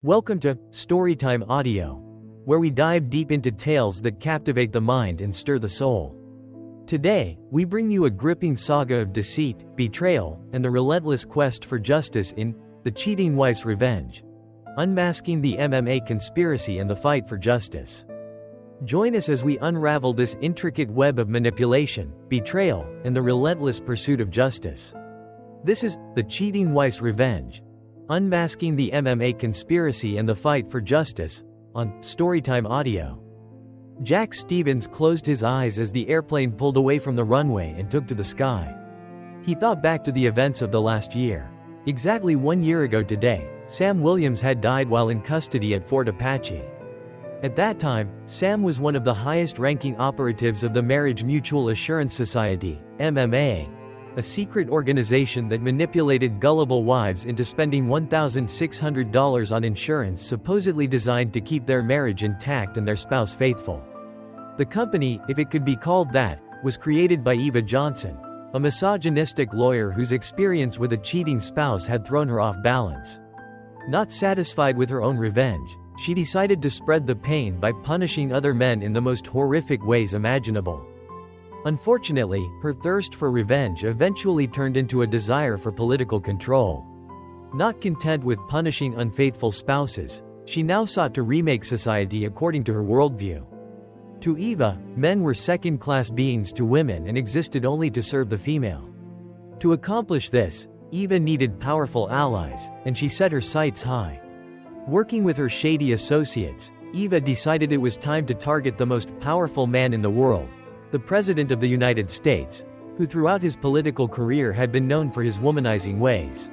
Welcome to Storytime Audio, where we dive deep into tales that captivate the mind and stir the soul. Today, we bring you a gripping saga of deceit, betrayal, and the relentless quest for justice in The Cheating Wife's Revenge. Unmasking the MMA Conspiracy and the Fight for Justice. Join us as we unravel this intricate web of manipulation, betrayal, and the relentless pursuit of justice. This is The Cheating Wife's Revenge. Unmasking the MMA Conspiracy and the Fight for Justice, on Storytime Audio. Jack Stevens closed his eyes as the airplane pulled away from the runway and took to the sky. He thought back to the events of the last year. Exactly 1 year ago today, Sam Williams had died while in custody at Fort Apache. At that time, Sam was one of the highest-ranking operatives of the Marriage Mutual Assurance Society, MMA, a secret organization that manipulated gullible wives into spending $1,600 on insurance supposedly designed to keep their marriage intact and their spouse faithful. The company, if it could be called that, was created by Eva Johnson, a misogynistic lawyer whose experience with a cheating spouse had thrown her off balance. Not satisfied with her own revenge, she decided to spread the pain by punishing other men in the most horrific ways imaginable. Unfortunately, her thirst for revenge eventually turned into a desire for political control. Not content with punishing unfaithful spouses, she now sought to remake society according to her worldview. To Eva, men were second-class beings to women and existed only to serve the female. To accomplish this, Eva needed powerful allies, and she set her sights high. Working with her shady associates, Eva decided it was time to target the most powerful man in the world, the President of the United States, who throughout his political career had been known for his womanizing ways.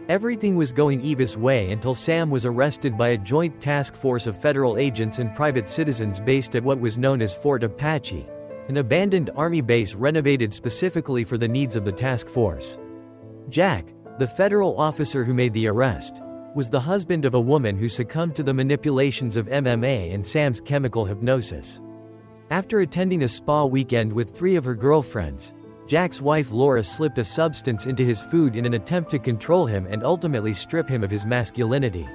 Everything was going Eva's way until Sam was arrested by a joint task force of federal agents and private citizens based at what was known as Fort Apache, an abandoned army base renovated specifically for the needs of the task force. Jack, the federal officer who made the arrest, was the husband of a woman who succumbed to the manipulations of MMA and Sam's chemical hypnosis. After attending a spa weekend with 3 of her girlfriends, Jack's wife Laura slipped a substance into his food in an attempt to control him and ultimately strip him of his masculinity.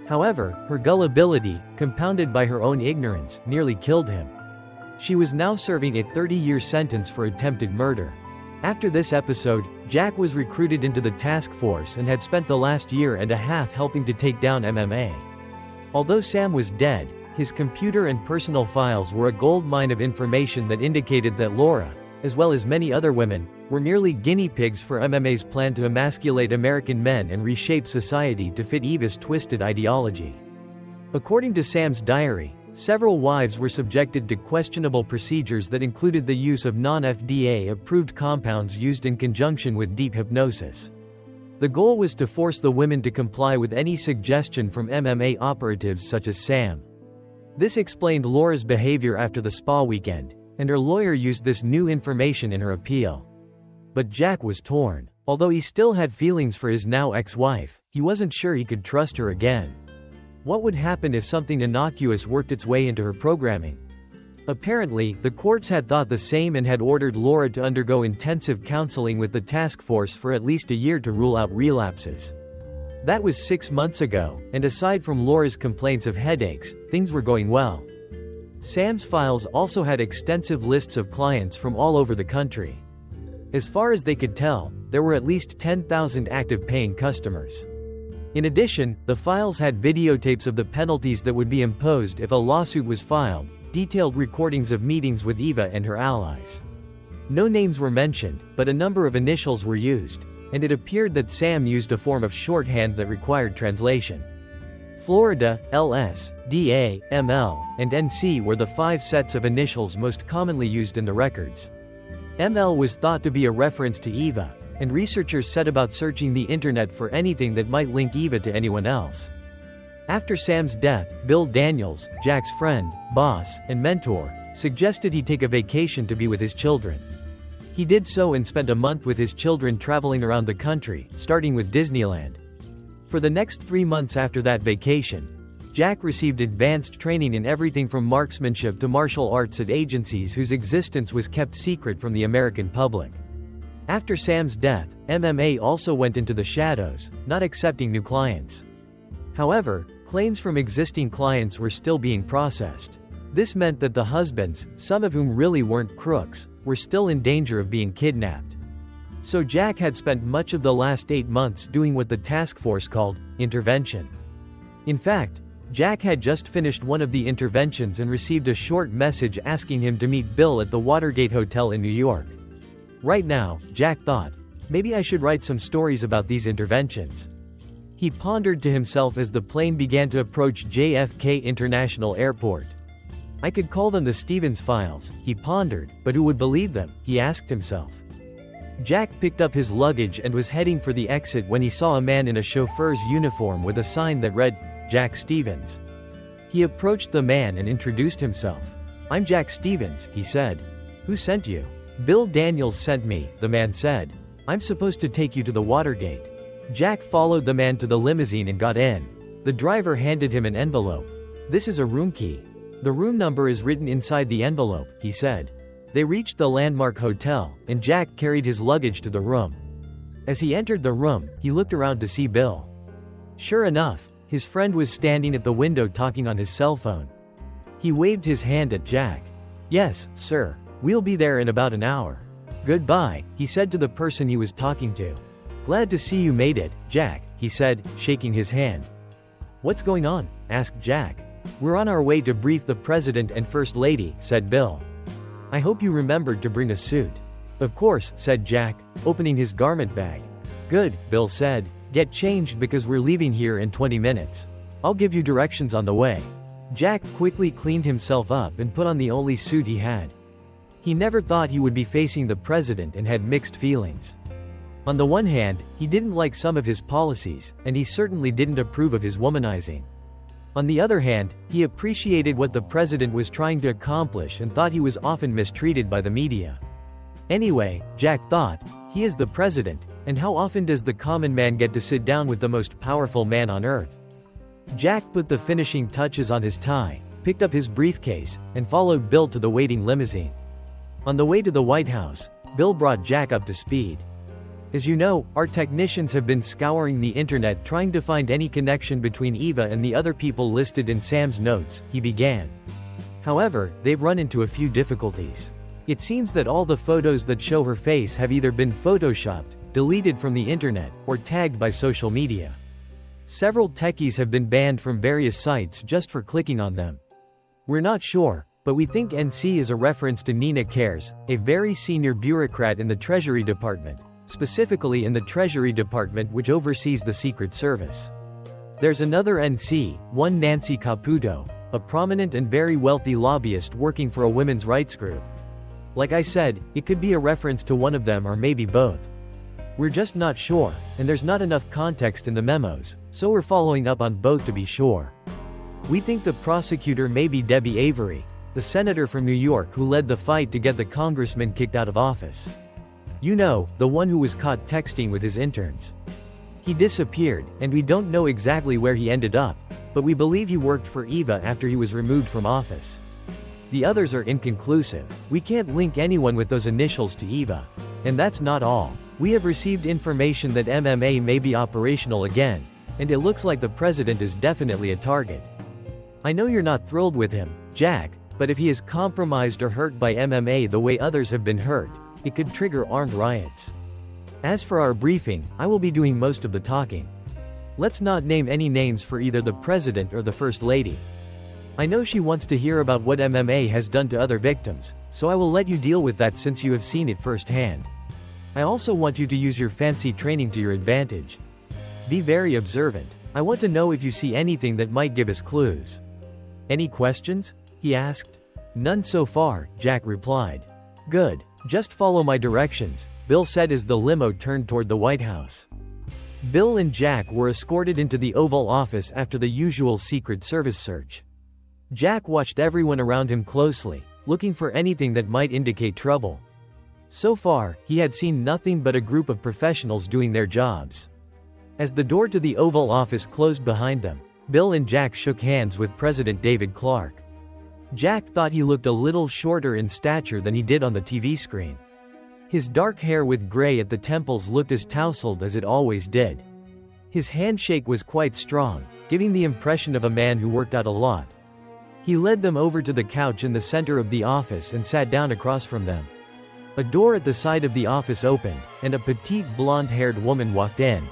However, her gullibility, compounded by her own ignorance, nearly killed him. She was now serving a 30-year sentence for attempted murder. After this episode, Jack was recruited into the task force and had spent the last year and a half helping to take down MMA. Although Sam was dead, his computer and personal files were a goldmine of information that indicated that Laura, as well as many other women, were merely guinea pigs for MMA's plan to emasculate American men and reshape society to fit Eva's twisted ideology. According to Sam's diary, several wives were subjected to questionable procedures that included the use of non-FDA-approved compounds used in conjunction with deep hypnosis. The goal was to force the women to comply with any suggestion from MMA operatives such as Sam. This explained Laura's behavior after the spa weekend, and her lawyer used this new information in her appeal. But Jack was torn. Although he still had feelings for his now ex-wife, he wasn't sure he could trust her again. What would happen if something innocuous worked its way into her programming? Apparently, the courts had thought the same and had ordered Laura to undergo intensive counseling with the task force for at least a year to rule out relapses. That was 6 months ago, and aside from Laura's complaints of headaches, things were going well. Sam's files also had extensive lists of clients from all over the country. As far as they could tell, there were at least 10,000 active paying customers. In addition, the files had videotapes of the penalties that would be imposed if a lawsuit was filed, detailed recordings of meetings with Eva and her allies. No names were mentioned, but a number of initials were used, and it appeared that Sam used a form of shorthand that required translation. Florida, LS, DA, ML, and NC were the 5 sets of initials most commonly used in the records. ML was thought to be a reference to Eva, and researchers set about searching the internet for anything that might link Eva to anyone else. After Sam's death, Bill Daniels, Jack's friend, boss, and mentor, suggested he take a vacation to be with his children. He did so and spent a month with his children traveling around the country, starting with Disneyland. For the next 3 months after that vacation, Jack received advanced training in everything from marksmanship to martial arts at agencies whose existence was kept secret from the American public. After Sam's death, MMA also went into the shadows, not accepting new clients. However, claims from existing clients were still being processed. This meant that the husbands, some of whom really weren't crooks, were still in danger of being kidnapped. So Jack had spent much of the last 8 months doing what the task force called intervention. In fact, Jack had just finished one of the interventions and received a short message asking him to meet Bill at the Watergate Hotel in New York. Right now, Jack thought, maybe I should write some stories about these interventions. He pondered to himself as the plane began to approach JFK International Airport. I could call them the Stevens Files, he pondered, but who would believe them, he asked himself. Jack picked up his luggage and was heading for the exit when he saw a man in a chauffeur's uniform with a sign that read, Jack Stevens. He approached the man and introduced himself. I'm Jack Stevens, he said. Who sent you? Bill Daniels sent me, the man said. I'm supposed to take you to the Watergate. Jack followed the man to the limousine and got in. The driver handed him an envelope. This is a room key. The room number is written inside the envelope, he said. They reached the Landmark Hotel, and Jack carried his luggage to the room. As he entered the room, he looked around to see Bill. Sure enough, his friend was standing at the window talking on his cell phone. He waved his hand at Jack. Yes, sir. We'll be there in about an hour. Goodbye, he said to the person he was talking to. Glad to see you made it, Jack, he said, shaking his hand. What's going on? Asked Jack. We're on our way to brief the President and First Lady, said Bill. I hope you remembered to bring a suit. Of course, said Jack, opening his garment bag. Good, Bill said. Get changed because we're leaving here in 20 minutes. I'll give you directions on the way. Jack quickly cleaned himself up and put on the only suit he had. He never thought he would be facing the president and had mixed feelings. On the one hand, he didn't like some of his policies, and he certainly didn't approve of his womanizing. On the other hand, he appreciated what the president was trying to accomplish and thought he was often mistreated by the media. Anyway, Jack thought, he is the president, and how often does the common man get to sit down with the most powerful man on earth? Jack put the finishing touches on his tie, picked up his briefcase, and followed Bill to the waiting limousine. On the way to the White House, Bill brought Jack up to speed. As you know, our technicians have been scouring the internet trying to find any connection between Eva and the other people listed in Sam's notes, he began. However, they've run into a few difficulties. It seems that all the photos that show her face have either been photoshopped, deleted from the internet, or tagged by social media. Several techies have been banned from various sites just for clicking on them. We're not sure, but we think NC is a reference to Nina Cares, a very senior bureaucrat in the Treasury Department, specifically in the Treasury Department which oversees the Secret Service. There's another NC, one Nancy Caputo, a prominent and very wealthy lobbyist working for a women's rights group. Like I said, it could be a reference to one of them or maybe both. We're just not sure, and there's not enough context in the memos, so we're following up on both to be sure. We think the prosecutor may be Debbie Avery, the senator from New York who led the fight to get the congressman kicked out of office. You know, the one who was caught texting with his interns. He disappeared, and we don't know exactly where he ended up, but we believe he worked for Eva after he was removed from office. The others are inconclusive. We can't link anyone with those initials to Eva. And that's not all. We have received information that MMA may be operational again, and it looks like the president is definitely a target. I know you're not thrilled with him, Jack, but if he is compromised or hurt by MMA the way others have been hurt, it could trigger armed riots. As for our briefing, I will be doing most of the talking. Let's not name any names for either the president or the first lady. I know she wants to hear about what MMA has done to other victims, so I will let you deal with that since you have seen it firsthand. I also want you to use your fancy training to your advantage. Be very observant. I want to know if you see anything that might give us clues. Any questions? He asked. None so far, Jack replied. Good. Just follow my directions, Bill said as the limo turned toward the White House. Bill and Jack were escorted into the Oval Office after the usual Secret Service search. Jack watched everyone around him closely, looking for anything that might indicate trouble. So far, he had seen nothing but a group of professionals doing their jobs. As the door to the Oval Office closed behind them, Bill and Jack shook hands with President David Clark. Jack thought he looked a little shorter in stature than he did on the TV screen. His dark hair with gray at the temples looked as tousled as it always did. His handshake was quite strong, giving the impression of a man who worked out a lot. He led them over to the couch in the center of the office and sat down across from them. A door at the side of the office opened, and a petite blonde-haired woman walked in.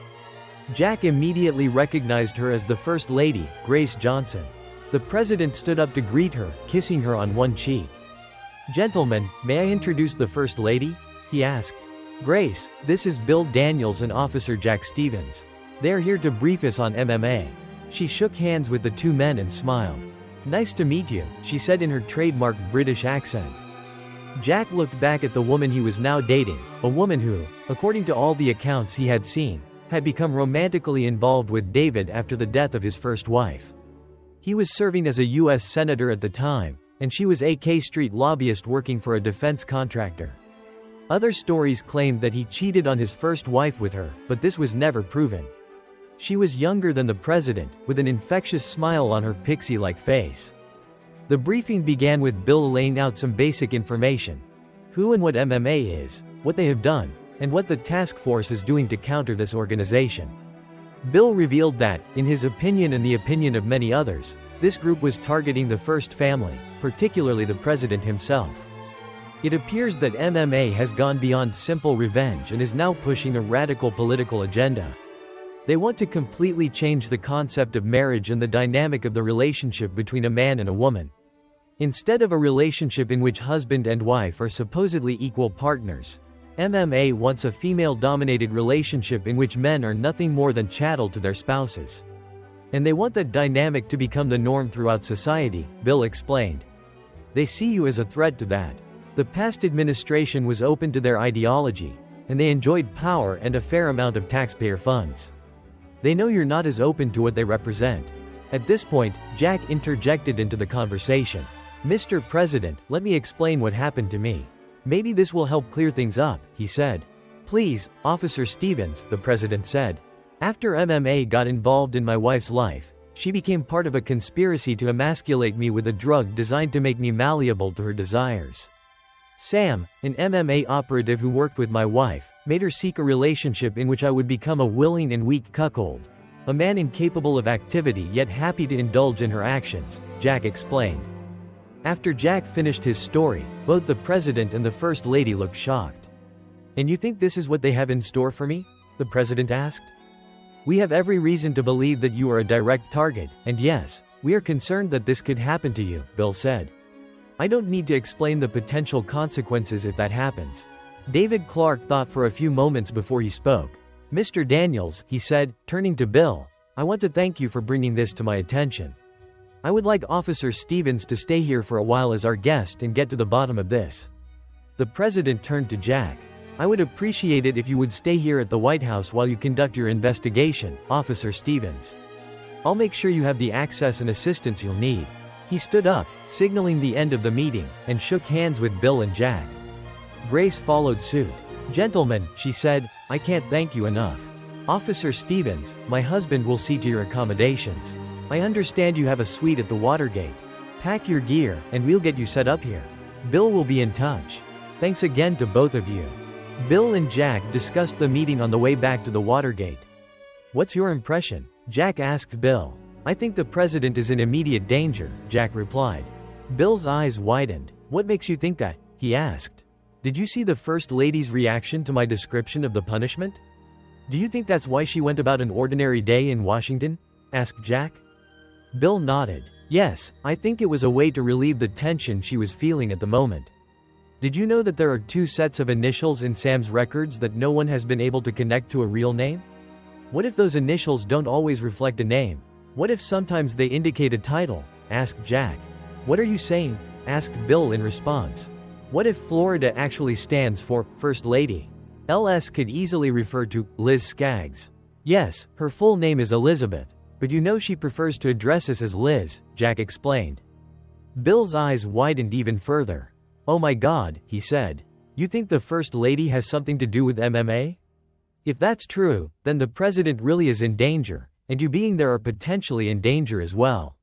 Jack immediately recognized her as the First Lady, Grace Johnson. The president stood up to greet her, kissing her on one cheek. "Gentlemen, may I introduce the First Lady?" he asked. "Grace, this is Bill Daniels and Officer Jack Stevens. They are here to brief us on MMA." She shook hands with the two men and smiled. "Nice to meet you," she said in her trademark British accent. Jack looked back at the woman he was now dating, a woman who, according to all the accounts he had seen, had become romantically involved with David after the death of his first wife. He was serving as a U.S. Senator at the time, and she was a K Street lobbyist working for a defense contractor. Other stories claimed that he cheated on his first wife with her, but this was never proven. She was younger than the president, with an infectious smile on her pixie-like face. The briefing began with Bill laying out some basic information: who and what MMA is, what they have done, and what the task force is doing to counter this organization. Bill revealed that, in his opinion and the opinion of many others, this group was targeting the first family, particularly the president himself. It appears that MMA has gone beyond simple revenge and is now pushing a radical political agenda. They want to completely change the concept of marriage and the dynamic of the relationship between a man and a woman. Instead of a relationship in which husband and wife are supposedly equal partners, MMA wants a female-dominated relationship in which men are nothing more than chattel to their spouses. And they want that dynamic to become the norm throughout society, Bill explained. They see you as a threat to that. The past administration was open to their ideology, and they enjoyed power and a fair amount of taxpayer funds. They know you're not as open to what they represent. At this point, Jack interjected into the conversation. "Mr. President, let me explain what happened to me. Maybe this will help clear things up," he said. "Please, Officer Stevens," the president said. "After MMA got involved in my wife's life, she became part of a conspiracy to emasculate me with a drug designed to make me malleable to her desires. Sam, an MMA operative who worked with my wife, made her seek a relationship in which I would become a willing and weak cuckold. A man incapable of activity yet happy to indulge in her actions," Jack explained. After Jack finished his story, both the president and the First Lady looked shocked. "And you think this is what they have in store for me?" the president asked. "We have every reason to believe that you are a direct target, and yes, we are concerned that this could happen to you," Bill said. "I don't need to explain the potential consequences if that happens." David Clark thought for a few moments before he spoke. "Mr. Daniels," he said, turning to Bill, "I want to thank you for bringing this to my attention. I would like Officer Stevens to stay here for a while as our guest and get to the bottom of this." The president turned to Jack. "I would appreciate it if you would stay here at the White House while you conduct your investigation, Officer Stevens. I'll make sure you have the access and assistance you'll need." He stood up, signaling the end of the meeting, and shook hands with Bill and Jack. Grace followed suit. "Gentlemen," she said, "I can't thank you enough. Officer Stevens, my husband will see to your accommodations. I understand you have a suite at the Watergate. Pack your gear, and we'll get you set up here. Bill will be in touch. Thanks again to both of you." Bill and Jack discussed the meeting on the way back to the Watergate. "What's your impression?" Jack asked Bill. "I think the president is in immediate danger," Jack replied. Bill's eyes widened. "What makes you think that?" he asked. "Did you see the First Lady's reaction to my description of the punishment? Do you think that's why she went about an ordinary day in Washington?" asked Jack. Bill nodded. "Yes, I think it was a way to relieve the tension she was feeling at the moment. Did you know that there are 2 sets of initials in Sam's records that no one has been able to connect to a real name? What if those initials don't always reflect a name? What if sometimes they indicate a title?" asked Jack. "What are you saying?" asked Bill in response. "What if Florida actually stands for First Lady? LS could easily refer to Liz Skaggs. Yes, her full name is Elizabeth, but you know she prefers to address us as Liz," Jack explained. Bill's eyes widened even further. "Oh my God," he said. "You think the First Lady has something to do with MMA? If that's true, then the president really is in danger, and you being there are potentially in danger as well."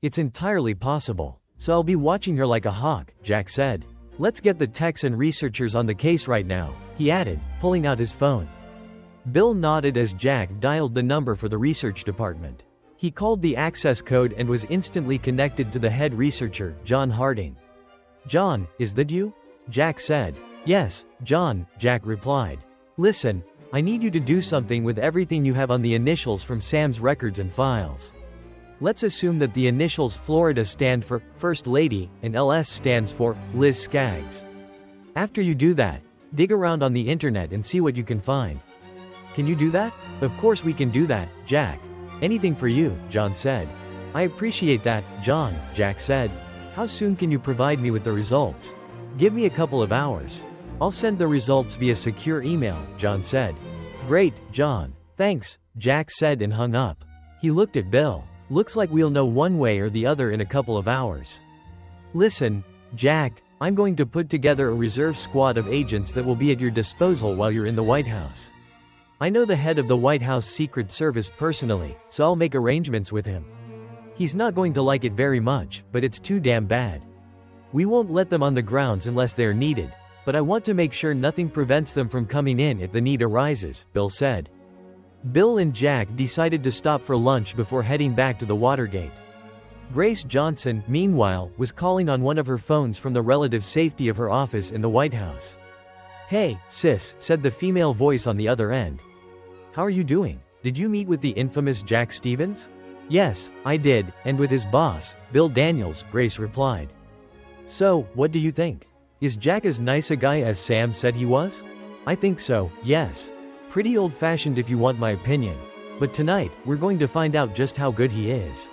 "It's entirely possible. So I'll be watching her like a hawk," Jack said. "Let's get the techs and researchers on the case right now," he added, pulling out his phone. Bill nodded as Jack dialed the number for the research department. He called the access code and was instantly connected to the head researcher, John Harding. "John, is that you?" Jack said. "Yes, John," Jack replied. "Listen, I need you to do something with everything you have on the initials from Sam's records and files. Let's assume that the initials Florida stand for First Lady, and LS stands for Liz Skaggs. After you do that, dig around on the internet and see what you can find." "Can you do that?" "Of course we can do that, Jack. Anything for you," John said. "I appreciate that, John," Jack said. "How soon can you provide me with the results?" "Give me a couple of hours. I'll send the results via secure email," John said. "Great, John. Thanks," Jack said and hung up. He looked at Bill. "Looks like we'll know one way or the other in a couple of hours." "Listen, Jack, I'm going to put together a reserve squad of agents that will be at your disposal while you're in the White House. I know the head of the White House Secret Service personally, so I'll make arrangements with him. He's not going to like it very much, but it's too damn bad. We won't let them on the grounds unless they're needed, but I want to make sure nothing prevents them from coming in if the need arises," Bill said. Bill and Jack decided to stop for lunch before heading back to the Watergate. Grace Johnson, meanwhile, was calling on one of her phones from the relative safety of her office in the White House. "Hey, sis," said the female voice on the other end. "How are you doing? Did you meet with the infamous Jack Stevens?" "Yes, I did, and with his boss, Bill Daniels," Grace replied. "So, what do you think? Is Jack as nice a guy as Sam said he was?" "I think so, yes. Pretty old-fashioned if you want my opinion. But tonight, we're going to find out just how good he is.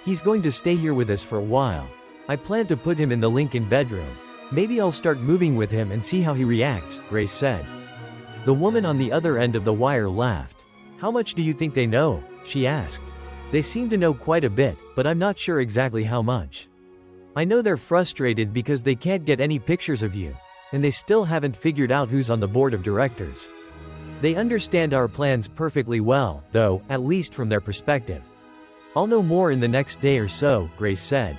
He's going to stay here with us for a while. I plan to put him in the Lincoln bedroom. Maybe I'll start moving with him and see how he reacts," Grace said. The woman on the other end of the wire laughed. "How much do you think they know?" she asked. "They seem to know quite a bit, but I'm not sure exactly how much. I know they're frustrated because they can't get any pictures of you, and they still haven't figured out who's on the board of directors. They understand our plans perfectly well, though, at least from their perspective. I'll know more in the next day or so," Grace said.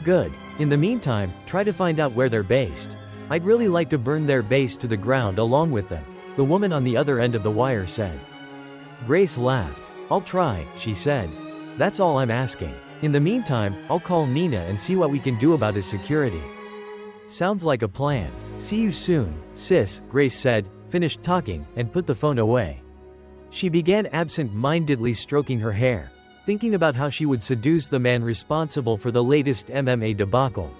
"Good. In the meantime, try to find out where they're based. I'd really like to burn their base to the ground along with them," the woman on the other end of the wire said. Grace laughed. "I'll try," she said. "That's all I'm asking. In the meantime, I'll call Nina and see what we can do about his security." "Sounds like a plan. See you soon, sis," Grace said, finished talking, and put the phone away. She began absent-mindedly stroking her hair, thinking about how she would seduce the man responsible for the latest MMA debacle.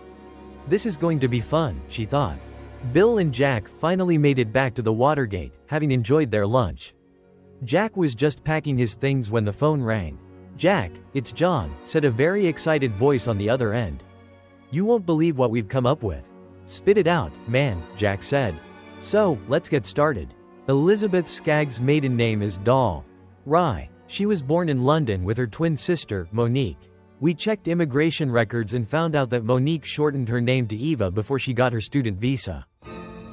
This is going to be fun, she thought. Bill and Jack finally made it back to the Watergate, having enjoyed their lunch. Jack was just packing his things when the phone rang. "Jack, it's John," said a very excited voice on the other end. "You won't believe what we've come up with." "Spit it out, man," Jack said. "So, let's get started. Elizabeth Skaggs' maiden name is Dahl Rye. She was born in London with her twin sister, Monique. We checked immigration records and found out that Monique shortened her name to Eva before she got her student visa.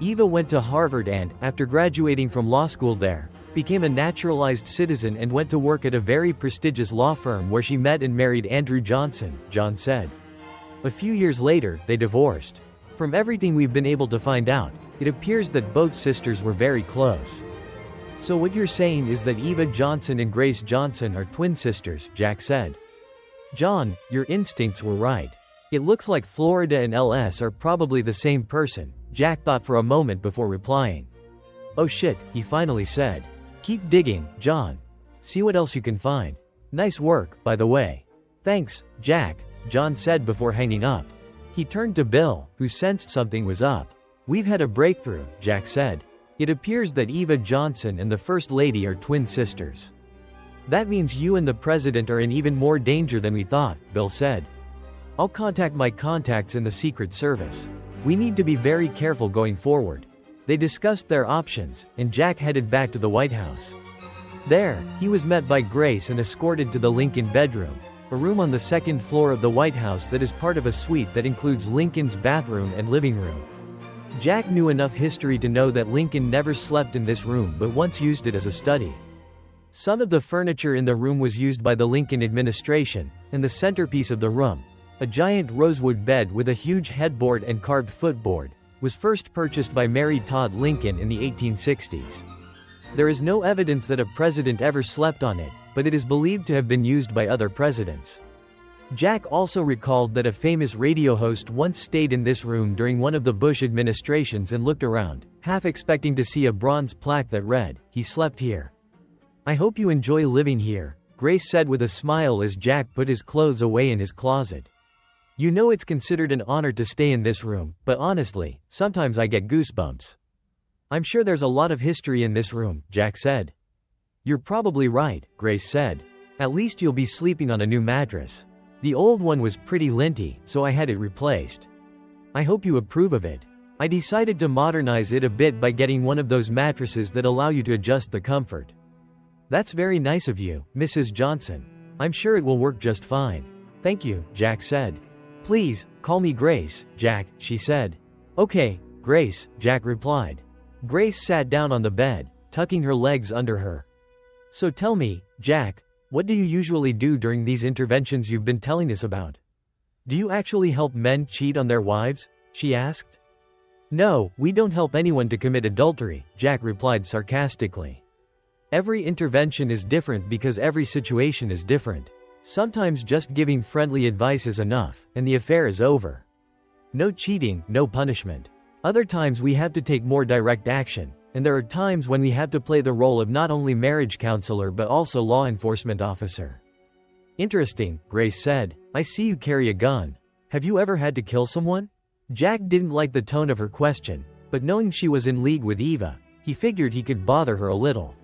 Eva went to Harvard and, after graduating from law school there, became a naturalized citizen and went to work at a very prestigious law firm where she met and married Andrew Johnson," John said. "A few years later, they divorced. From everything we've been able to find out, it appears that both sisters were very close." "So what you're saying is that Eva Johnson and Grace Johnson are twin sisters," Jack said. "John, your instincts were right. It looks like Florida and LS are probably the same person," Jack thought for a moment before replying. "Oh shit," he finally said. "Keep digging, John. See what else you can find. Nice work, by the way." "Thanks, Jack," John said before hanging up. He turned to Bill, who sensed something was up. "We've had a breakthrough," Jack said. "It appears that Eva Johnson and the First Lady are twin sisters." "That means you and the President are in even more danger than we thought," Bill said. "I'll contact my contacts in the Secret Service. We need to be very careful going forward." They discussed their options, and Jack headed back to the White House. There, he was met by Grace and escorted to the Lincoln bedroom, a room on the second floor of the White House that is part of a suite that includes Lincoln's bathroom and living room. Jack knew enough history to know that Lincoln never slept in this room but once used it as a study. Some of the furniture in the room was used by the Lincoln administration, and the centerpiece of the room, a giant rosewood bed with a huge headboard and carved footboard, was first purchased by Mary Todd Lincoln in the 1860s. There is no evidence that a president ever slept on it, but it is believed to have been used by other presidents. Jack also recalled that a famous radio host once stayed in this room during one of the Bush administrations and looked around, half expecting to see a bronze plaque that read, "He slept here." "I hope you enjoy living here," Grace said with a smile as Jack put his clothes away in his closet. "You know it's considered an honor to stay in this room, but honestly, sometimes I get goosebumps." "I'm sure there's a lot of history in this room," Jack said. "You're probably right," Grace said. "At least you'll be sleeping on a new mattress. The old one was pretty linty, so I had it replaced. I hope you approve of it. I decided to modernize it a bit by getting one of those mattresses that allow you to adjust the comfort." "That's very nice of you, Mrs. Johnson. I'm sure it will work just fine." "Thank you," Jack said. "Please, call me Grace, Jack," she said. "Okay, Grace," Jack replied. Grace sat down on the bed, tucking her legs under her. "So tell me, Jack, what do you usually do during these interventions you've been telling us about? Do you actually help men cheat on their wives?" she asked. "No, we don't help anyone to commit adultery," Jack replied sarcastically. "Every intervention is different because every situation is different. Sometimes just giving friendly advice is enough, and the affair is over. No cheating, no punishment. Other times we have to take more direct action, and there are times when we have to play the role of not only marriage counselor but also law enforcement officer." "Interesting," Grace said. "I see you carry a gun. Have you ever had to kill someone?" Jack didn't like the tone of her question, but knowing she was in league with Eva, he figured he could bother her a little.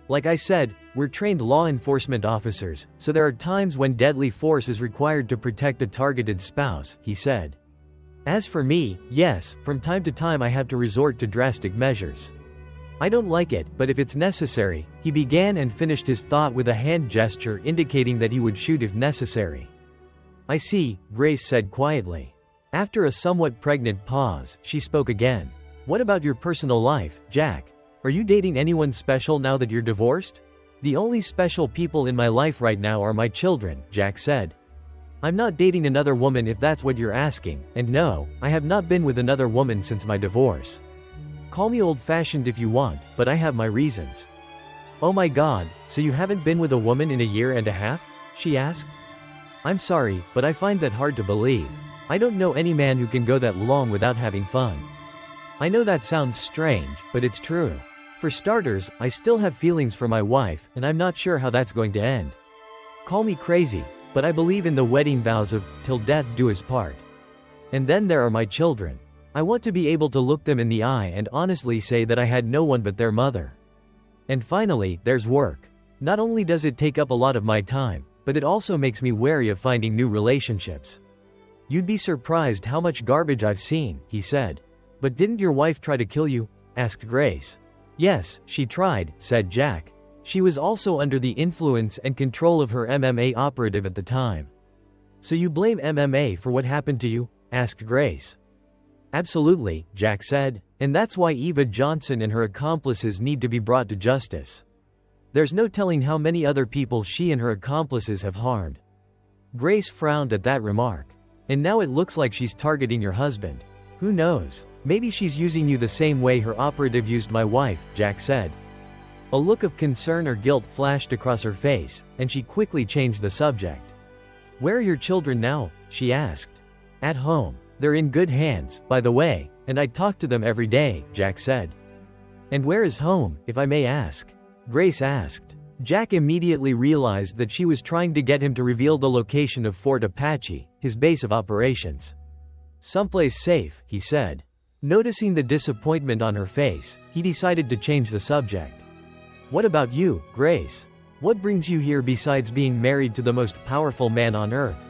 "Like I said, we're trained law enforcement officers, so there are times when deadly force is required to protect a targeted spouse," he said. "As for me, yes, from time to time I have to resort to drastic measures. I don't like it, but if it's necessary," he began and finished his thought with a hand gesture indicating that he would shoot if necessary. "I see," Grace said quietly. After a somewhat pregnant pause, she spoke again. "What about your personal life, Jack? Are you dating anyone special now that you're divorced?" "The only special people in my life right now are my children," Jack said. "I'm not dating another woman if that's what you're asking, and no, I have not been with another woman since my divorce. Call me old-fashioned if you want, but I have my reasons." "Oh my God, so you haven't been with a woman in a year and a half?" she asked. "I'm sorry, but I find that hard to believe. I don't know any man who can go that long without having fun." "I know that sounds strange, but it's true. For starters, I still have feelings for my wife, and I'm not sure how that's going to end. Call me crazy, but I believe in the wedding vows of, 'till death do us part.' And then there are my children. I want to be able to look them in the eye and honestly say that I had no one but their mother. And finally, there's work. Not only does it take up a lot of my time, but it also makes me wary of finding new relationships. You'd be surprised how much garbage I've seen," he said. "But didn't your wife try to kill you?" asked Grace. "Yes, she tried," said Jack. "She was also under the influence and control of her MMA operative at the time." "So you blame MMA for what happened to you?" asked Grace. "Absolutely," Jack said, "and that's why Eva Johnson and her accomplices need to be brought to justice. There's no telling how many other people she and her accomplices have harmed." Grace frowned at that remark. "And now it looks like she's targeting your husband. Who knows? Maybe she's using you the same way her operative used my wife," Jack said. A look of concern or guilt flashed across her face, and she quickly changed the subject. "Where are your children now?" she asked. "At home. They're in good hands, by the way, and I talk to them every day," Jack said. "And where is home, if I may ask?" Grace asked. Jack immediately realized that she was trying to get him to reveal the location of Fort Apache, his base of operations. "Someplace safe," he said. Noticing the disappointment on her face, he decided to change the subject. "What about you, Grace? What brings you here besides being married to the most powerful man on earth?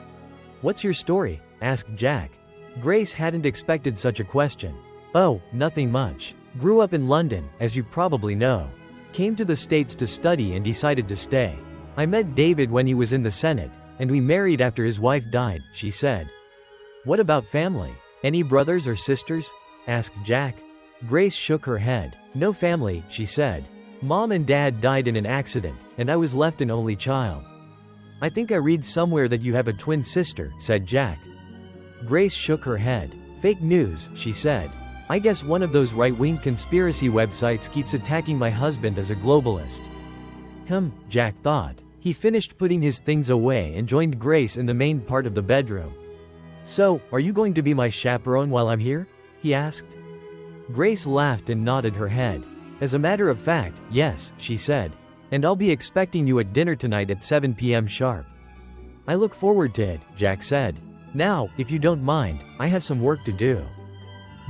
What's your story?" asked Jack. Grace hadn't expected such a question. "Oh, nothing much. Grew up in London, as you probably know. Came to the States to study and decided to stay. I met David when he was in the Senate, and we married after his wife died," she said. "What about family? Any brothers or sisters?" asked Jack. Grace shook her head. "No family," she said. "Mom and Dad died in an accident, and I was left an only child." "I think I read somewhere that you have a twin sister," said Jack. Grace shook her head. "Fake news," she said. I guess one of those right-wing conspiracy websites keeps attacking my husband as a globalist. Jack thought. He finished putting his things away and joined Grace in the main part of the bedroom. So, are you going to be my chaperone while I'm here? He asked. Grace laughed and nodded her head. As a matter of fact, yes, she said. And I'll be expecting you at dinner tonight at 7 p.m. sharp. I look forward to it, Jack said. Now, if you don't mind, I have some work to do.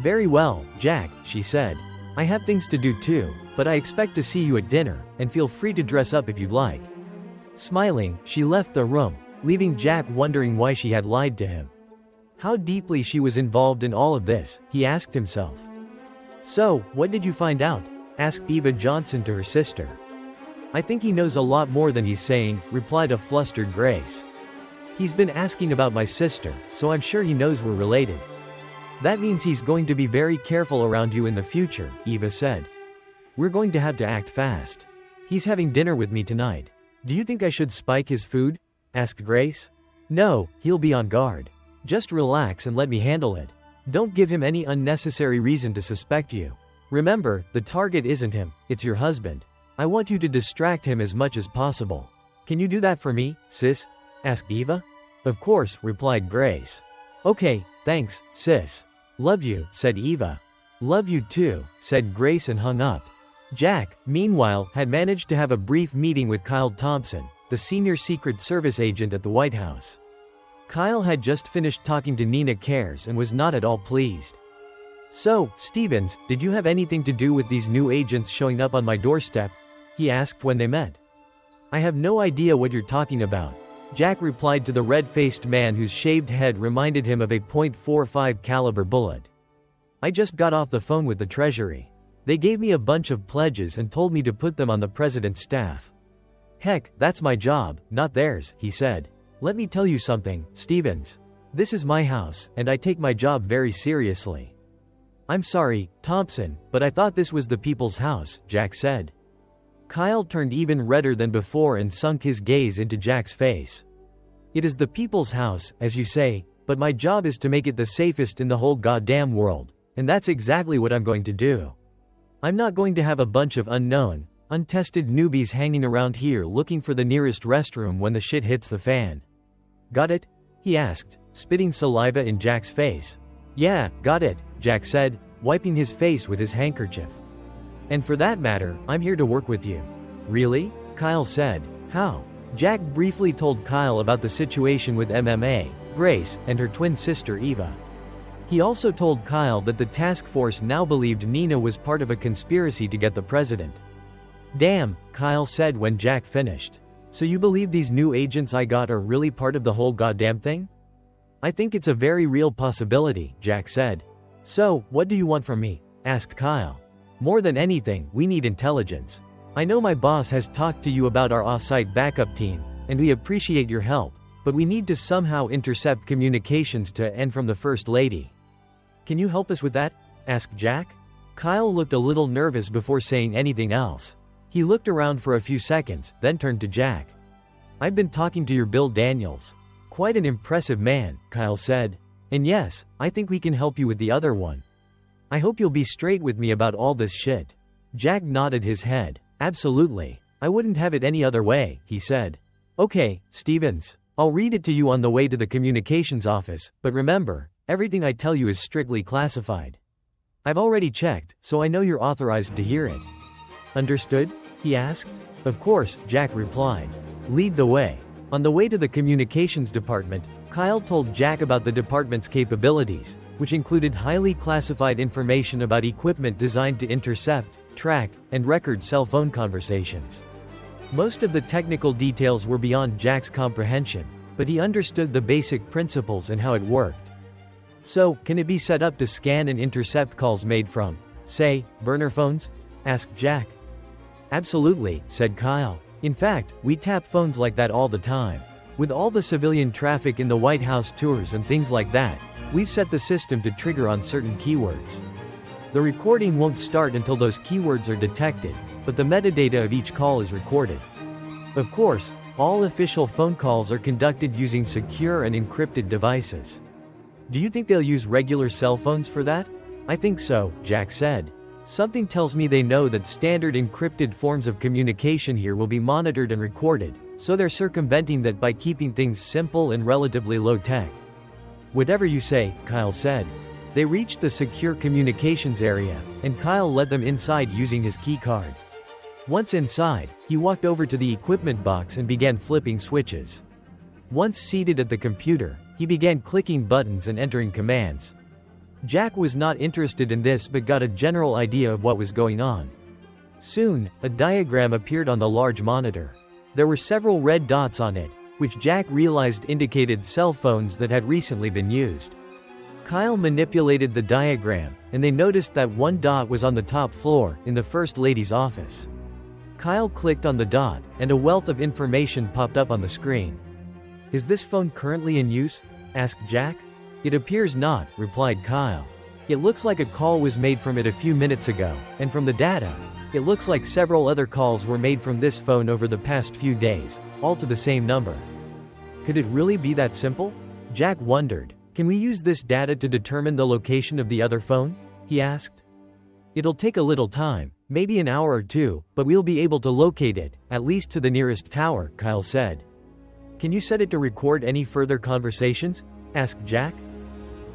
Very well, Jack, she said. I have things to do too, but I expect to see you at dinner, and feel free to dress up if you'd like. Smiling, she left the room, leaving Jack wondering why she had lied to him. How deeply she was involved in all of this, he asked himself. So, what did you find out? Asked Eva Johnson to her sister. I think he knows a lot more than he's saying, replied a flustered Grace. He's been asking about my sister, so I'm sure he knows we're related. That means he's going to be very careful around you in the future, Eva said. We're going to have to act fast. He's having dinner with me tonight. Do you think I should spike his food? Asked Grace. No, he'll be on guard. Just relax and let me handle it. Don't give him any unnecessary reason to suspect you. Remember, the target isn't him, it's your husband. I want you to distract him as much as possible. Can you do that for me, sis? Asked Eva. Of course, replied Grace. Okay, thanks, sis. Love you, said Eva. Love you too, said Grace and hung up. Jack, meanwhile, had managed to have a brief meeting with Kyle Thompson, the senior Secret Service agent at the White House. Kyle had just finished talking to Nina Cares and was not at all pleased. So, Stevens, did you have anything to do with these new agents showing up on my doorstep? He asked when they met. I have no idea what you're talking about, Jack replied to the red-faced man whose shaved head reminded him of a .45 caliber bullet. I just got off the phone with the Treasury. They gave me a bunch of pledges and told me to put them on the president's staff. Heck, that's my job, not theirs, he said. Let me tell you something, Stevens. This is my house, and I take my job very seriously. I'm sorry, Thompson, but I thought this was the people's house, Jack said. Kyle turned even redder than before and sunk his gaze into Jack's face. It is the people's house, as you say, but my job is to make it the safest in the whole goddamn world, and that's exactly what I'm going to do. I'm not going to have a bunch of unknown, untested newbies hanging around here looking for the nearest restroom when the shit hits the fan. Got it? He asked, spitting saliva in Jack's face. Yeah, got it, Jack said, wiping his face with his handkerchief. And for that matter, I'm here to work with you. Really? Kyle said. How? Jack briefly told Kyle about the situation with MMA, Grace, and her twin sister Eva. He also told Kyle that the task force now believed Nina was part of a conspiracy to get the president. Damn, Kyle said when Jack finished. So you believe these new agents I got are really part of the whole goddamn thing? I think it's a very real possibility, Jack said. So, what do you want from me? Asked Kyle. More than anything, we need intelligence. I know my boss has talked to you about our off-site backup team, and we appreciate your help, but we need to somehow intercept communications to and from the First Lady. Can you help us with that? Asked Jack. Kyle looked a little nervous before saying anything else. He looked around for a few seconds, then turned to Jack. I've been talking to your Bill Daniels. Quite an impressive man, Kyle said. And yes, I think we can help you with the other one. I hope you'll be straight with me about all this shit. Jack nodded his head. Absolutely. I wouldn't have it any other way, he said. Okay, Stevens. I'll read it to you on the way to the communications office, but remember, everything I tell you is strictly classified. I've already checked, so I know you're authorized to hear it. Understood? He asked. Of course, Jack replied. Lead the way. On the way to the communications department, Kyle told Jack about the department's capabilities, which included highly classified information about equipment designed to intercept, track, and record cell phone conversations. Most of the technical details were beyond Jack's comprehension, but he understood the basic principles and how it worked. So, can it be set up to scan and intercept calls made from, say, burner phones? Asked Jack. Absolutely, said Kyle. In fact, we tap phones like that all the time. With all the civilian traffic in the White House tours and things like that, we've set the system to trigger on certain keywords. The recording won't start until those keywords are detected, but the metadata of each call is recorded. Of course, all official phone calls are conducted using secure and encrypted devices. Do you think they'll use regular cell phones for that? I think so, Jack said. Something tells me they know that standard encrypted forms of communication here will be monitored and recorded, so they're circumventing that by keeping things simple and relatively low-tech. Whatever you say, Kyle said. They reached the secure communications area, and Kyle led them inside using his key card. Once inside, he walked over to the equipment box and began flipping switches. Once seated at the computer, he began clicking buttons and entering commands. Jack was not interested in this but got a general idea of what was going on. Soon, a diagram appeared on the large monitor. There were several red dots on it, which Jack realized indicated cell phones that had recently been used. Kyle manipulated the diagram, and they noticed that one dot was on the top floor, in the First Lady's office. Kyle clicked on the dot, and a wealth of information popped up on the screen. Is this phone currently in use? Asked Jack. It appears not, replied Kyle. It looks like a call was made from it a few minutes ago, and from the data, it looks like several other calls were made from this phone over the past few days, all to the same number. Could it really be that simple? Jack wondered. Can we use this data to determine the location of the other phone? He asked. It'll take a little time, maybe an hour or two, but we'll be able to locate it, at least to the nearest tower, Kyle said. Can you set it to record any further conversations? Asked Jack.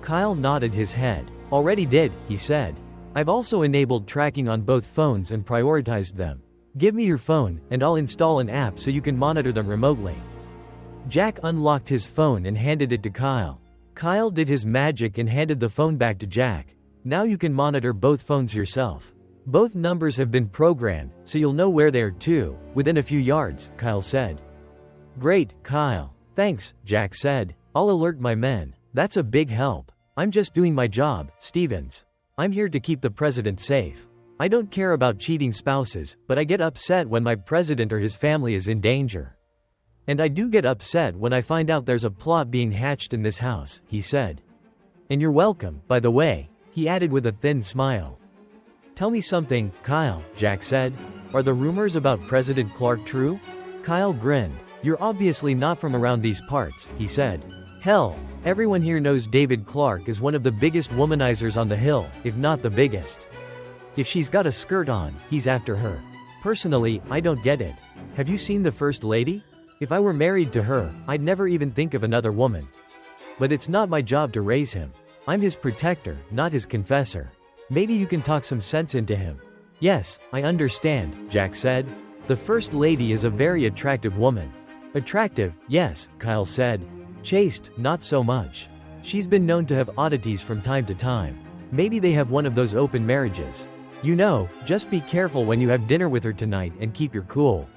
Kyle nodded his head. Already did, he said. I've also enabled tracking on both phones and prioritized them. Give me your phone, and I'll install an app so you can monitor them remotely. Jack unlocked his phone and handed it to Kyle. Kyle did his magic and handed the phone back to Jack. Now you can monitor both phones yourself. Both numbers have been programmed, so you'll know where they are too, within a few yards, Kyle said. Great, Kyle. Thanks, Jack said. I'll alert my men. That's a big help. I'm just doing my job, Stevens. I'm here to keep the president safe. I don't care about cheating spouses, but I get upset when my president or his family is in danger. And I do get upset when I find out there's a plot being hatched in this house, he said. And you're welcome, by the way, he added with a thin smile. Tell me something, Kyle, Jack said. Are the rumors about President Clark true? Kyle grinned. You're obviously not from around these parts, he said. Hell, everyone here knows David Clark is one of the biggest womanizers on the Hill, if not the biggest. If she's got a skirt on, he's after her. Personally, I don't get it. Have you seen the First Lady? If I were married to her, I'd never even think of another woman. But it's not my job to raise him. I'm his protector, not his confessor. Maybe you can talk some sense into him. Yes, I understand, Jack said. The First Lady is a very attractive woman. Attractive, yes, Kyle said. Chaste, not so much. She's been known to have oddities from time to time. Maybe they have one of those open marriages. You know, just be careful when you have dinner with her tonight and keep your cool.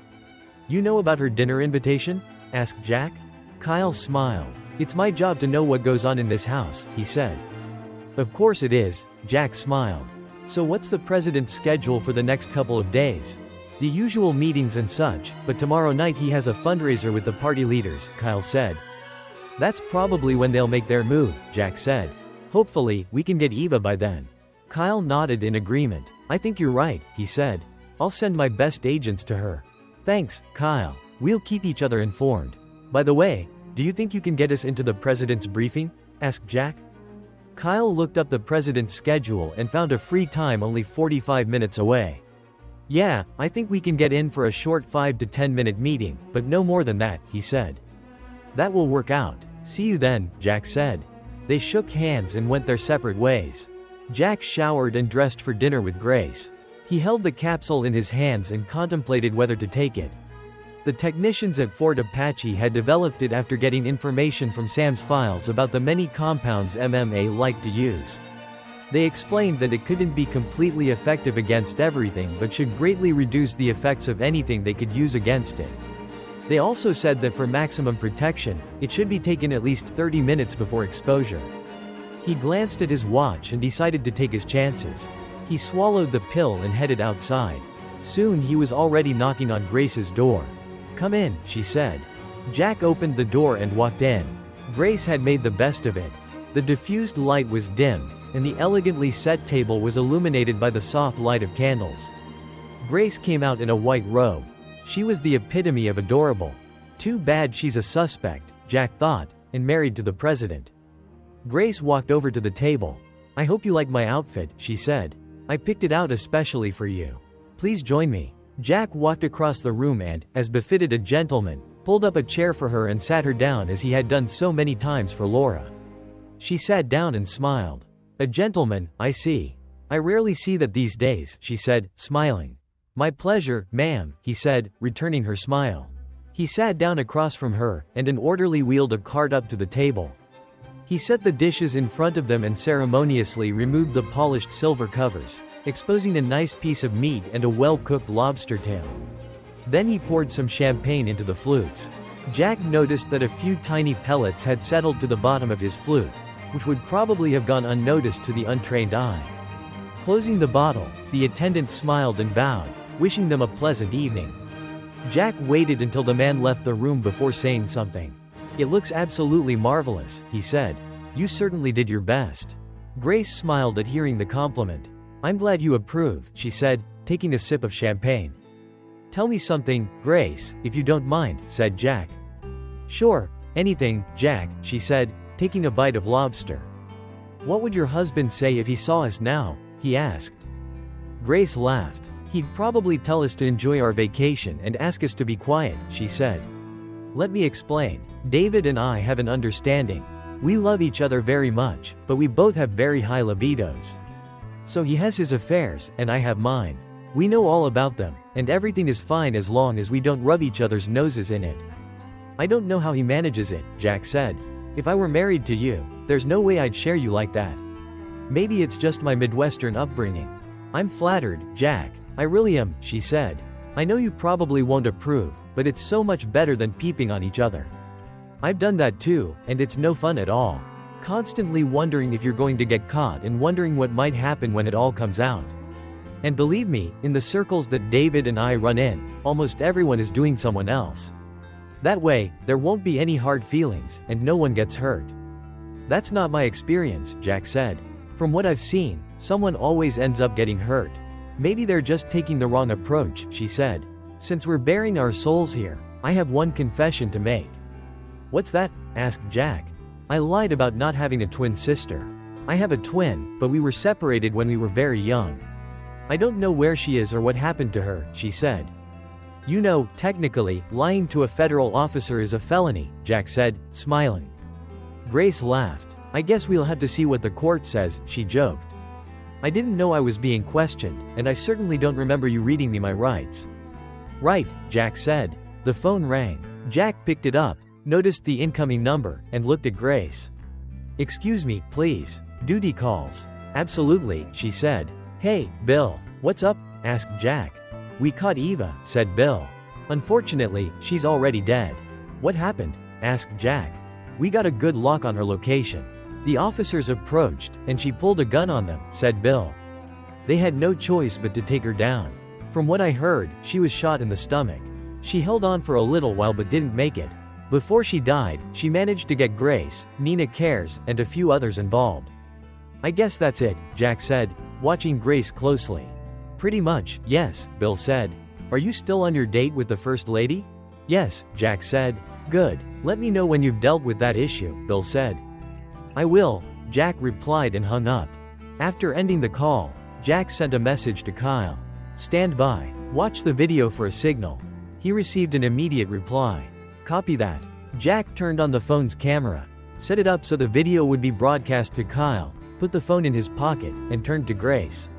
You know about her dinner invitation? Asked Jack. Kyle smiled. It's my job to know what goes on in this house, he said. Of course it is, Jack smiled. So what's the president's schedule for the next couple of days? The usual meetings and such, but tomorrow night he has a fundraiser with the party leaders, Kyle said. That's probably when they'll make their move, Jack said. Hopefully, we can get Eva by then. Kyle nodded in agreement. I think you're right, he said. I'll send my best agents to her. Thanks, Kyle. We'll keep each other informed. By the way, do you think you can get us into the president's briefing? Asked Jack. Kyle looked up the president's schedule and found a free time only 45 minutes away. Yeah, I think we can get in for a short 5 to 10 minute meeting, but no more than that, he said. That will work out. See you then, Jack said. They shook hands and went their separate ways. Jack showered and dressed for dinner with Grace. He held the capsule in his hands and contemplated whether to take it. The technicians at Fort Apache had developed it after getting information from Sam's files about the many compounds MMA liked to use. They explained that it couldn't be completely effective against everything but should greatly reduce the effects of anything they could use against it. They also said that for maximum protection, it should be taken at least 30 minutes before exposure. He glanced at his watch and decided to take his chances. He swallowed the pill and headed outside. Soon he was already knocking on Grace's door. Come in, she said. Jack opened the door and walked in. Grace had made the best of it. The diffused light was dimmed, and the elegantly set table was illuminated by the soft light of candles. Grace came out in a white robe. She was the epitome of adorable. Too bad she's a suspect, Jack thought, and married to the president. Grace walked over to the table. I hope you like my outfit, she said. I picked it out especially for you. Please join me. Jack walked across the room and, as befitted a gentleman, pulled up a chair for her and sat her down as he had done so many times for Laura. She sat down and smiled. A gentleman, I see. I rarely see that these days, she said, smiling. My pleasure, ma'am, he said, returning her smile. He sat down across from her, and an orderly wheeled a cart up to the table. He set the dishes in front of them and ceremoniously removed the polished silver covers, exposing a nice piece of meat and a well-cooked lobster tail. Then he poured some champagne into the flutes. Jack noticed that a few tiny pellets had settled to the bottom of his flute, which would probably have gone unnoticed to the untrained eye. Closing the bottle, the attendant smiled and bowed, wishing them a pleasant evening. Jack waited until the man left the room before saying something. It looks absolutely marvelous, he said. You certainly did your best. Grace smiled at hearing the compliment. I'm glad you approve, she said, taking a sip of champagne. Tell me something, Grace, if you don't mind, said Jack. Sure, anything, Jack, she said, taking a bite of lobster. What would your husband say if he saw us now? He asked. Grace laughed. He'd probably tell us to enjoy our vacation and ask us to be quiet, she said. Let me explain. David and I have an understanding. We love each other very much, but we both have very high libidos. So he has his affairs, and I have mine. We know all about them, and everything is fine as long as we don't rub each other's noses in it. I don't know how he manages it, Jack said. If I were married to you, there's no way I'd share you like that. Maybe it's just my Midwestern upbringing. I'm flattered, Jack. I really am, she said. I know you probably won't approve, but it's so much better than peeping on each other. I've done that too, and it's no fun at all. Constantly wondering if you're going to get caught and wondering what might happen when it all comes out. And believe me, in the circles that David and I run in, almost everyone is doing someone else. That way, there won't be any hard feelings, and no one gets hurt. That's not my experience, Jack said. From what I've seen, someone always ends up getting hurt. Maybe they're just taking the wrong approach, she said. Since we're bearing our souls here, I have one confession to make. What's that? Asked Jack. I lied about not having a twin sister. I have a twin, but we were separated when we were very young. I don't know where she is or what happened to her, she said. You know, technically, lying to a federal officer is a felony, Jack said, smiling. Grace laughed. I guess we'll have to see what the court says, she joked. I didn't know I was being questioned, and I certainly don't remember you reading me my rights. Right, Jack said. The phone rang. Jack picked it up, noticed the incoming number, and looked at Grace. Excuse me, please. Duty calls. Absolutely, she said. Hey, Bill. What's up? Asked Jack. We caught Eva, said Bill. Unfortunately, she's already dead. What happened? Asked Jack. We got a good lock on her location. The officers approached, and she pulled a gun on them, said Bill. They had no choice but to take her down. From what I heard, she was shot in the stomach. She held on for a little while but didn't make it. Before she died, she managed to get Grace, Nina Cares, and a few others involved. I guess that's it, Jack said, watching Grace closely. Pretty much, yes, Bill said. Are you still on your date with the First Lady? Yes, Jack said. Good. Let me know when you've dealt with that issue, Bill said. I will, Jack replied and hung up. After ending the call, Jack sent a message to Kyle. Stand by. Watch the video for a signal. He received an immediate reply. Copy that. Jack turned on the phone's camera, set it up so the video would be broadcast to Kyle, put the phone in his pocket, and turned to Grace.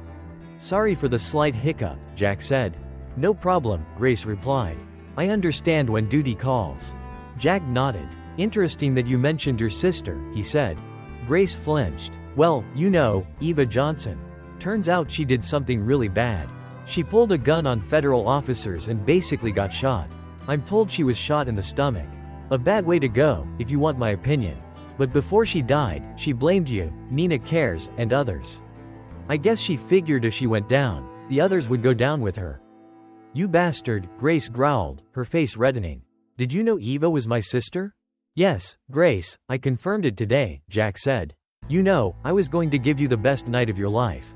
Sorry for the slight hiccup, Jack said. No problem, Grace replied. I understand when duty calls. Jack nodded. Interesting that you mentioned your sister, he said. Grace flinched. Well, you know, Eva Johnson. Turns out she did something really bad. She pulled a gun on federal officers and basically got shot. I'm told she was shot in the stomach. A bad way to go, if you want my opinion. But before she died, she blamed you, Nina Cares, and others. I guess she figured if she went down, the others would go down with her. You bastard, Grace growled, her face reddening. Did you know Eva was my sister? Yes, Grace, I confirmed it today, Jack said. You know, I was going to give you the best night of your life.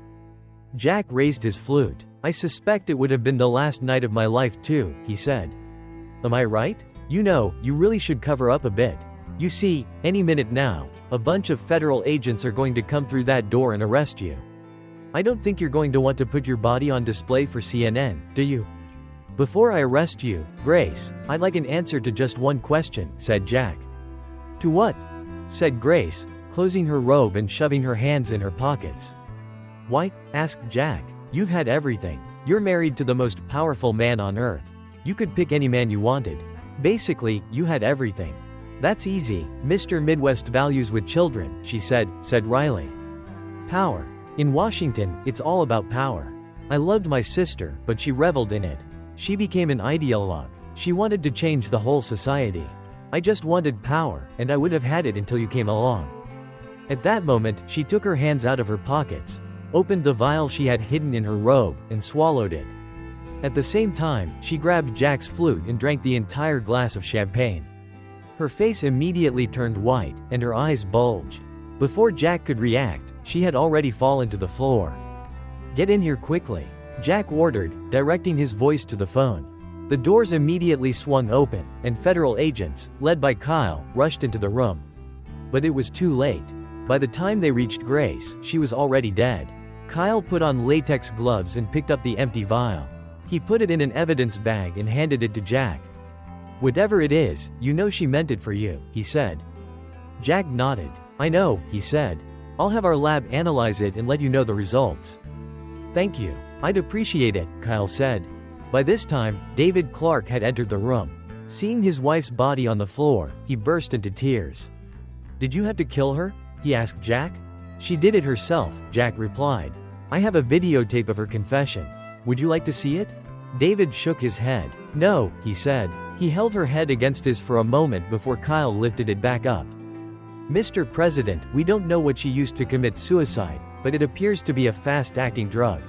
Jack raised his flute. I suspect it would have been the last night of my life too, he said. Am I right? You know, you really should cover up a bit. You see, any minute now, a bunch of federal agents are going to come through that door and arrest you. I don't think you're going to want to put your body on display for CNN, do you? Before I arrest you, Grace, I'd like an answer to just one question, said Jack. To what? Said Grace, closing her robe and shoving her hands in her pockets. Why? Asked Jack. You've had everything. You're married to the most powerful man on earth. You could pick any man you wanted. Basically, you had everything. That's easy, Mr. Midwest values with children, she said Riley. Power. In Washington, it's all about power. I loved my sister, but she reveled in it. She became an ideologue. She wanted to change the whole society. I just wanted power, and I would have had it until you came along. At that moment, she took her hands out of her pockets, opened the vial she had hidden in her robe, and swallowed it. At the same time, she grabbed Jack's flute and drank the entire glass of champagne. Her face immediately turned white, and her eyes bulged. Before Jack could react, she had already fallen to the floor. Get in here quickly, Jack ordered, directing his voice to the phone. The doors immediately swung open, and federal agents, led by Kyle, rushed into the room. But it was too late. By the time they reached Grace, she was already dead. Kyle put on latex gloves and picked up the empty vial. He put it in an evidence bag and handed it to Jack. Whatever it is, you know she meant it for you, he said. Jack nodded. I know, he said. I'll have our lab analyze it and let you know the results. Thank you. I'd appreciate it, Kyle said. By this time, David Clark had entered the room. Seeing his wife's body on the floor, he burst into tears. Did you have to kill her? He asked Jack. She did it herself, Jack replied. I have a videotape of her confession. Would you like to see it? David shook his head. No, he said. He held her head against his for a moment before Kyle lifted it back up. Mr. President, we don't know what she used to commit suicide, but it appears to be a fast-acting drug.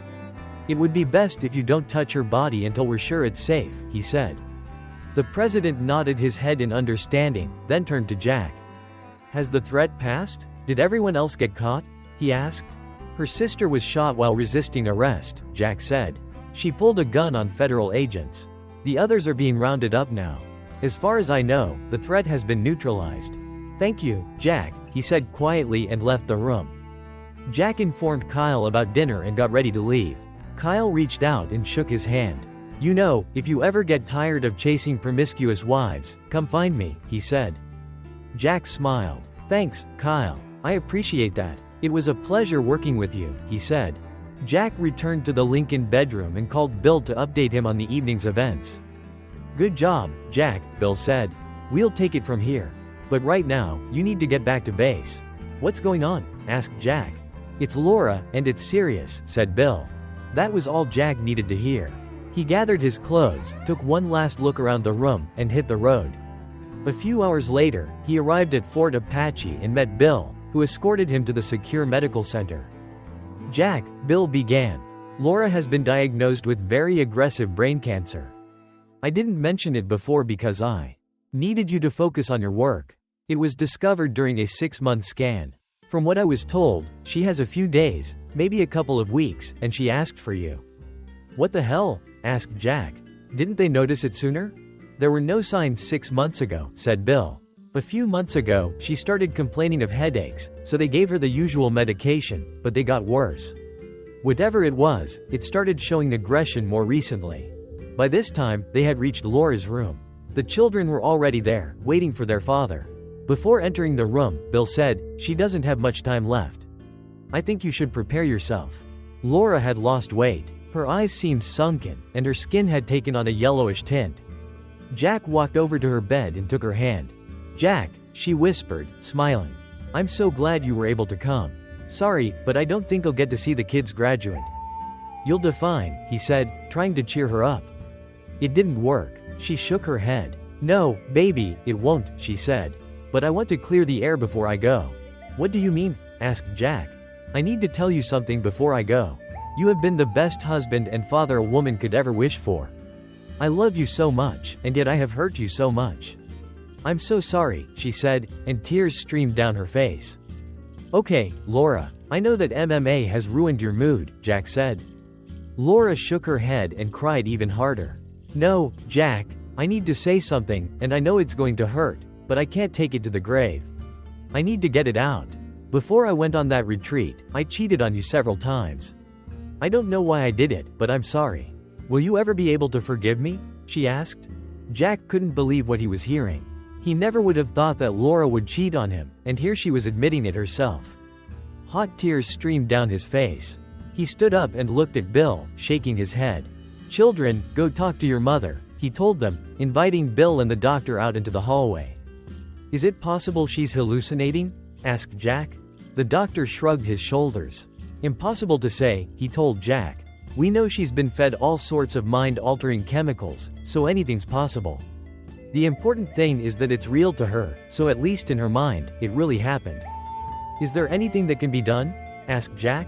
It would be best if you don't touch her body until we're sure it's safe, he said. The president nodded his head in understanding, then turned to Jack. Has the threat passed? Did everyone else get caught? He asked. Her sister was shot while resisting arrest, Jack said. She pulled a gun on federal agents. The others are being rounded up now. As far as I know, the threat has been neutralized. Thank you, Jack, he said quietly and left the room. Jack informed Kyle about dinner and got ready to leave. Kyle reached out and shook his hand. You know, if you ever get tired of chasing promiscuous wives, come find me, he said. Jack smiled. Thanks, Kyle. I appreciate that. It was a pleasure working with you, he said. Jack returned to the Lincoln bedroom and called Bill to update him on the evening's events. Good job, Jack, Bill said. We'll take it from here. But right now, you need to get back to base. What's going on? Asked Jack. It's Laura, and it's serious, said Bill. That was all Jack needed to hear. He gathered his clothes, took one last look around the room, and hit the road. A few hours later, he arrived at Fort Apache and met Bill, who escorted him to the secure medical center. Jack, Bill began. Laura has been diagnosed with very aggressive brain cancer. I didn't mention it before because I needed you to focus on your work. It was discovered during a 6-month scan. From what I was told, she has a few days, maybe a couple of weeks, and she asked for you. What the hell? Asked Jack. Didn't they notice it sooner? There were no signs 6 months ago, said Bill. A few months ago, she started complaining of headaches, so they gave her the usual medication, but they got worse. Whatever it was, it started showing aggression more recently. By this time, they had reached Laura's room. The children were already there, waiting for their father. Before entering the room, Bill said, she doesn't have much time left. I think you should prepare yourself. Laura had lost weight. Her eyes seemed sunken, and her skin had taken on a yellowish tint. Jack walked over to her bed and took her hand. Jack, she whispered, smiling. I'm so glad you were able to come. Sorry, but I don't think I'll get to see the kids graduate. You'll do fine, he said, trying to cheer her up. It didn't work. She shook her head. No, baby, it won't, she said. But I want to clear the air before I go. What do you mean? Asked Jack. I need to tell you something before I go. You have been the best husband and father a woman could ever wish for. I love you so much, and yet I have hurt you so much. I'm so sorry, she said, and tears streamed down her face. Okay, Laura, I know that MMA has ruined your mood, Jack said. Laura shook her head and cried even harder. No, Jack, I need to say something, and I know it's going to hurt, but I can't take it to the grave. I need to get it out. Before I went on that retreat, I cheated on you several times. I don't know why I did it, but I'm sorry. Will you ever be able to forgive me? She asked. Jack couldn't believe what he was hearing. He never would have thought that Laura would cheat on him, and here she was admitting it herself. Hot tears streamed down his face. He stood up and looked at Bill, shaking his head. Children, go talk to your mother, he told them, inviting Bill and the doctor out into the hallway. Is it possible she's hallucinating? Asked Jack. The doctor shrugged his shoulders. Impossible to say, he told Jack. We know she's been fed all sorts of mind-altering chemicals, so anything's possible. The important thing is that it's real to her, so at least in her mind, it really happened. Is there anything that can be done? Asked Jack.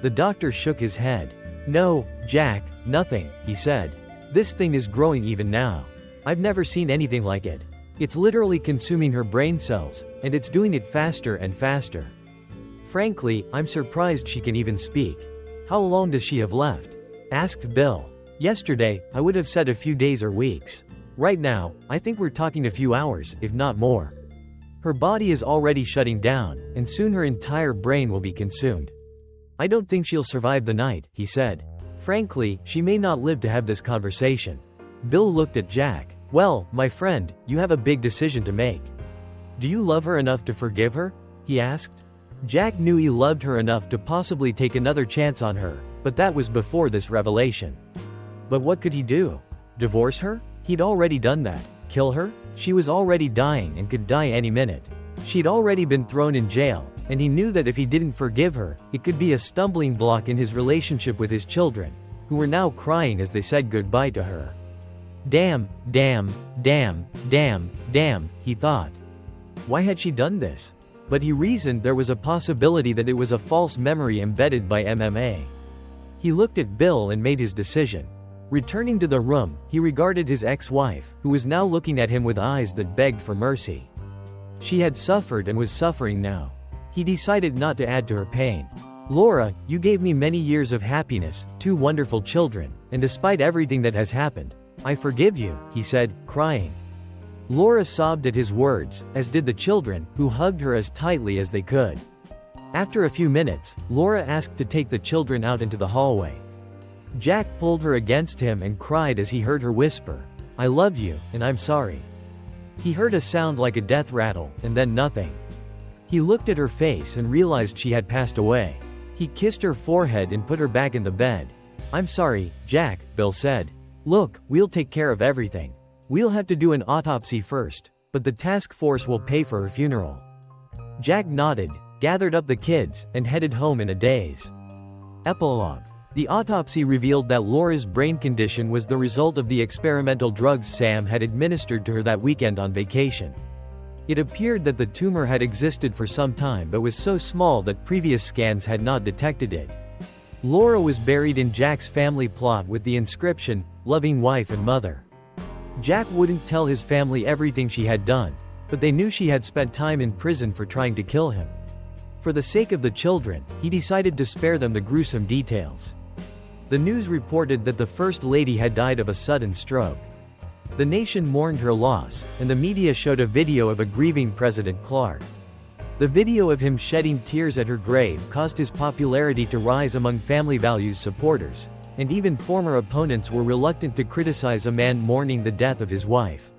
The doctor shook his head. No, Jack, nothing, he said. This thing is growing even now. I've never seen anything like it. It's literally consuming her brain cells, and it's doing it faster and faster. Frankly, I'm surprised she can even speak. How long does she have left? Asked Bill. Yesterday, I would have said a few days or weeks. Right now, I think we're talking a few hours, if not more. Her body is already shutting down, and soon her entire brain will be consumed. I don't think she'll survive the night, he said. Frankly, she may not live to have this conversation. Bill looked at Jack. Well, my friend, you have a big decision to make. Do you love her enough to forgive her? He asked. Jack knew he loved her enough to possibly take another chance on her, but that was before this revelation. But what could he do? Divorce her? He'd already done that. Kill her? She was already dying and could die any minute. She'd already been thrown in jail, and he knew that if he didn't forgive her, it could be a stumbling block in his relationship with his children, who were now crying as they said goodbye to her. Damn, damn, damn, damn, damn, he thought. Why had she done this? But he reasoned there was a possibility that it was a false memory embedded by MMA. He looked at Bill and made his decision. Returning to the room, he regarded his ex-wife, who was now looking at him with eyes that begged for mercy. She had suffered and was suffering now. He decided not to add to her pain. Laura, you gave me many years of happiness, 2 wonderful children, and despite everything that has happened, I forgive you, he said, crying. Laura sobbed at his words, as did the children, who hugged her as tightly as they could. After a few minutes, Laura asked to take the children out into the hallway. Jack pulled her against him and cried as he heard her whisper, I love you, and I'm sorry. He heard a sound like a death rattle, and then nothing. He looked at her face and realized she had passed away. He kissed her forehead and put her back in the bed. I'm sorry, Jack, Bill said. Look, we'll take care of everything. We'll have to do an autopsy first, but the task force will pay for her funeral. Jack nodded, gathered up the kids, and headed home in a daze. Epilogue. The autopsy revealed that Laura's brain condition was the result of the experimental drugs Sam had administered to her that weekend on vacation. It appeared that the tumor had existed for some time but was so small that previous scans had not detected it. Laura was buried in Jack's family plot with the inscription, loving wife and mother. Jack wouldn't tell his family everything she had done, but they knew she had spent time in prison for trying to kill him. For the sake of the children, he decided to spare them the gruesome details. The news reported that the First Lady had died of a sudden stroke. The nation mourned her loss, and the media showed a video of a grieving President Clark. The video of him shedding tears at her grave caused his popularity to rise among family values supporters, and even former opponents were reluctant to criticize a man mourning the death of his wife.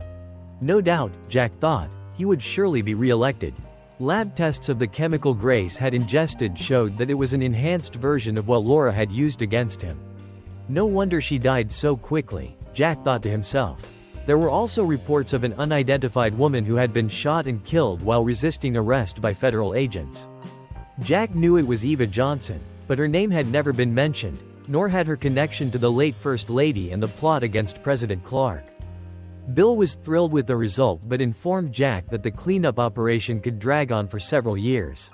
No doubt, Jack thought, he would surely be re-elected. Lab tests of the chemical Grace had ingested showed that it was an enhanced version of what Laura had used against him. No wonder she died so quickly, Jack thought to himself. There were also reports of an unidentified woman who had been shot and killed while resisting arrest by federal agents. Jack knew it was Eva Johnson, but her name had never been mentioned, nor had her connection to the late First Lady and the plot against President Clark. Bill was thrilled with the result but informed Jack that the cleanup operation could drag on for several years.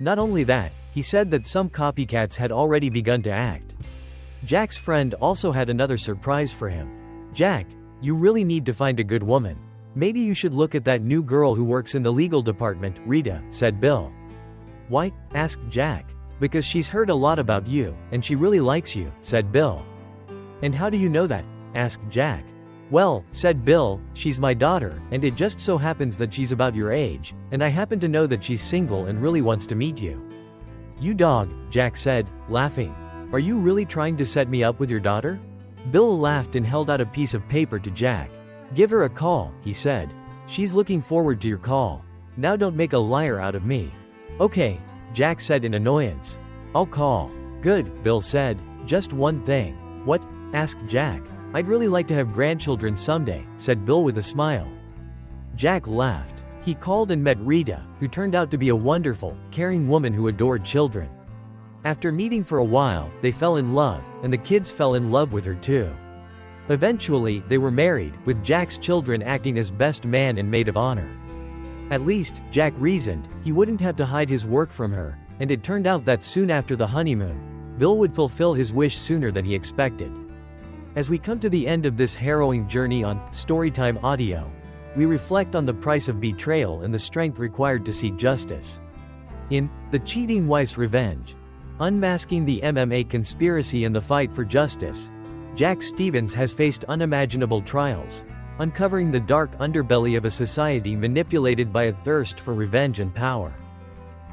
Not only that, he said that some copycats had already begun to act. Jack's friend also had another surprise for him. Jack, you really need to find a good woman. Maybe you should look at that new girl who works in the legal department, Rita, said Bill. Why? Asked Jack. Because she's heard a lot about you, and she really likes you, said Bill. And how do you know that? Asked Jack. "Well," said Bill, "she's my daughter, and it just so happens that she's about your age, and I happen to know that she's single and really wants to meet you." "You dog," Jack said, laughing. "Are you really trying to set me up with your daughter?" Bill laughed and held out a piece of paper to Jack. "Give her a call," he said. "She's looking forward to your call. Now don't make a liar out of me." "Okay," Jack said in annoyance. "I'll call." "Good," Bill said. "Just one thing." "What?" asked Jack. "I'd really like to have grandchildren someday," said Bill with a smile. Jack laughed. He called and met Rita, who turned out to be a wonderful, caring woman who adored children. After meeting for a while, they fell in love, and the kids fell in love with her too. Eventually, they were married, with Jack's children acting as best man and maid of honor. At least, Jack reasoned, he wouldn't have to hide his work from her, and it turned out that soon after the honeymoon, Bill would fulfill his wish sooner than he expected. As we come to the end of this harrowing journey on Storytime Audio, we reflect on the price of betrayal and the strength required to seek justice. In The Cheating Wife's Revenge, Unmasking the MMA Conspiracy and the Fight for Justice, Jack Stevens has faced unimaginable trials, uncovering the dark underbelly of a society manipulated by a thirst for revenge and power.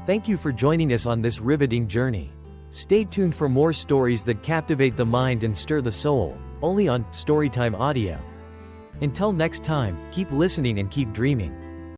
Thank you for joining us on this riveting journey. Stay tuned for more stories that captivate the mind and stir the soul, only on Storytime Audio. Until next time, keep listening and keep dreaming.